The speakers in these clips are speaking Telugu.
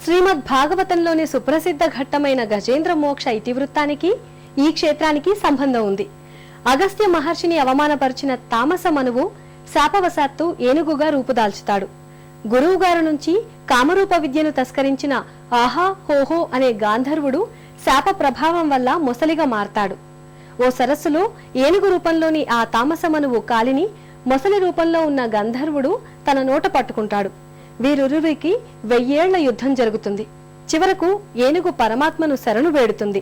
శ్రీమద్ భాగవతంలోని సుప్రసిద్ధ ఘట్టమైన గజేంద్ర మోక్ష ఇతివృత్తానికి ఈ క్షేత్రానికి సంబంధం ఉంది. అగస్త్య మహర్షిని అవమానపరిచిన తామస మనువు శాపవశాత్తు ఏనుగుగా రూపుదాల్చుతాడు. గురువుగారు నుంచి కామరూప విద్యను తస్కరించిన ఆహా హోహో అనే గాంధర్వుడు శాప ప్రభావం వల్ల మొసలిగా మారతాడు. ఓ సరస్సులో ఏనుగు రూపంలోని ఆ తామస మనువు కాలిని మొసలి రూపంలో ఉన్న గంధర్వుడు తన నోట పట్టుకుంటాడు. వీరిరువురికి 1000 ఏళ్ల యుద్ధం జరుగుతుంది. చివరకు ఏనుగు పరమాత్మను శరణు వేడుతుంది.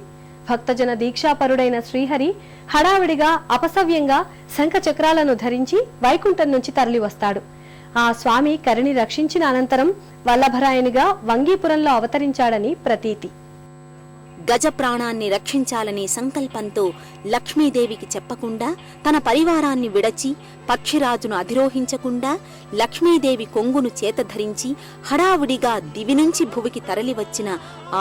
భక్తజన దీక్షాపరుడైన శ్రీహరి హడావిడిగా అపసవ్యంగా శంఖ చక్రాలను ధరించి వైకుంఠం నుంచి తరలి వస్తాడు. ఆ స్వామి కరిని రక్షించిన అనంతరం వల్లభరాయనిగా వంగీపురంలో అవతరించాడని ప్రతీతి. గజ ప్రాణాన్ని రక్షించాలనే సంకల్పంతో లక్ష్మీదేవికి చెప్పకుండా తన పరివారాన్ని విడచి పక్షిరాజును అధిరోహించకుండా లక్ష్మీదేవి కొంగును చేతధరించి హడావుడిగా దివి నుంచి భువికి తరలివచ్చిన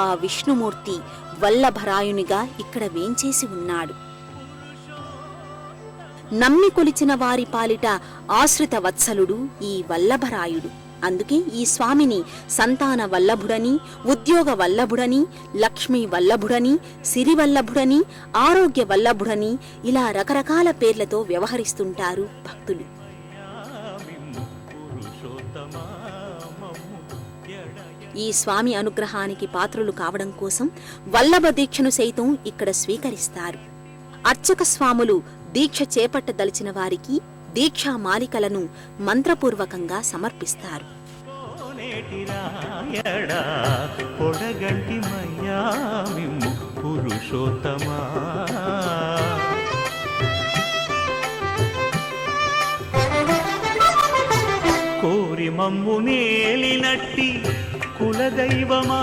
ఆ విష్ణుమూర్తి వల్లభరాయునిగా ఇక్కడ వేంచేసి ఉన్నాడు. నమ్మి కొలిచిన వారి పాలిట ఆశ్రిత వత్సలుడు ఈ వల్లభరాయుడు. అందుకే ఈ స్వామిని సంతాన వల్లభుడని, ఉద్యోగ వల్లభుడని, లక్ష్మీ వల్లభుడని, సిరి వల్లభుడని, ఆరోగ్య వల్లభుడని ఇలా రకరకాల పేర్లతో వ్యవహరిస్తుంటారు భక్తులు. ఈ స్వామి అనుగ్రహానికి పాత్రులు కావడం కోసం వల్లభ దీక్షను సైతం ఇక్కడ స్వీకరిస్తారు. అర్చక స్వాములు దీక్ష చేపట్టదలిచిన వారికి దీక్షా మాలికలను మంత్రపూర్వకంగా సమర్పిస్తారు. కోరి మమ్ము నేలినట్టి కులదైవమా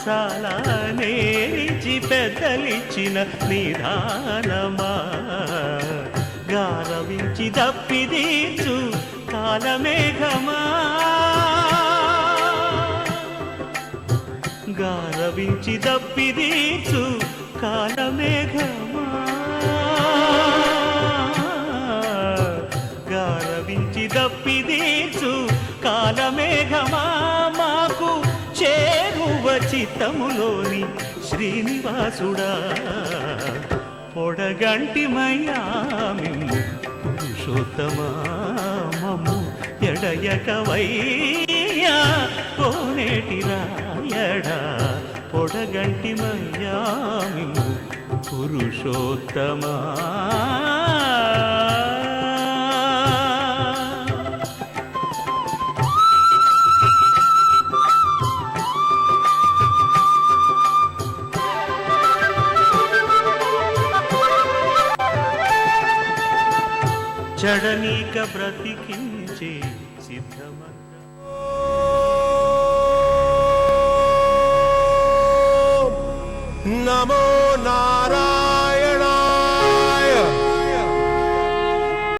చాలా నేరిచి పెద్దలిచ్చిన నిదానమా గారవించి దప్పిదీచు కాలమేఘమా గారవించి దప్పిదీచు కాలమేఘమా గారవించి దప్పిదీచు కాలమేఘమా మాకు చేరువ చిత్తములోని శ్రీనివాసుడా పొడగంటిమయ్యా మిమ్ము పురుషోత్తమా మమ్ము ఎడయకవయ్యా కోనేటి రాయడా పొడగంటిమయ్యా మిమ్ము పురుషోత్తమా. చడనీక బ్రతికించే సిద్ధమంత నమో నా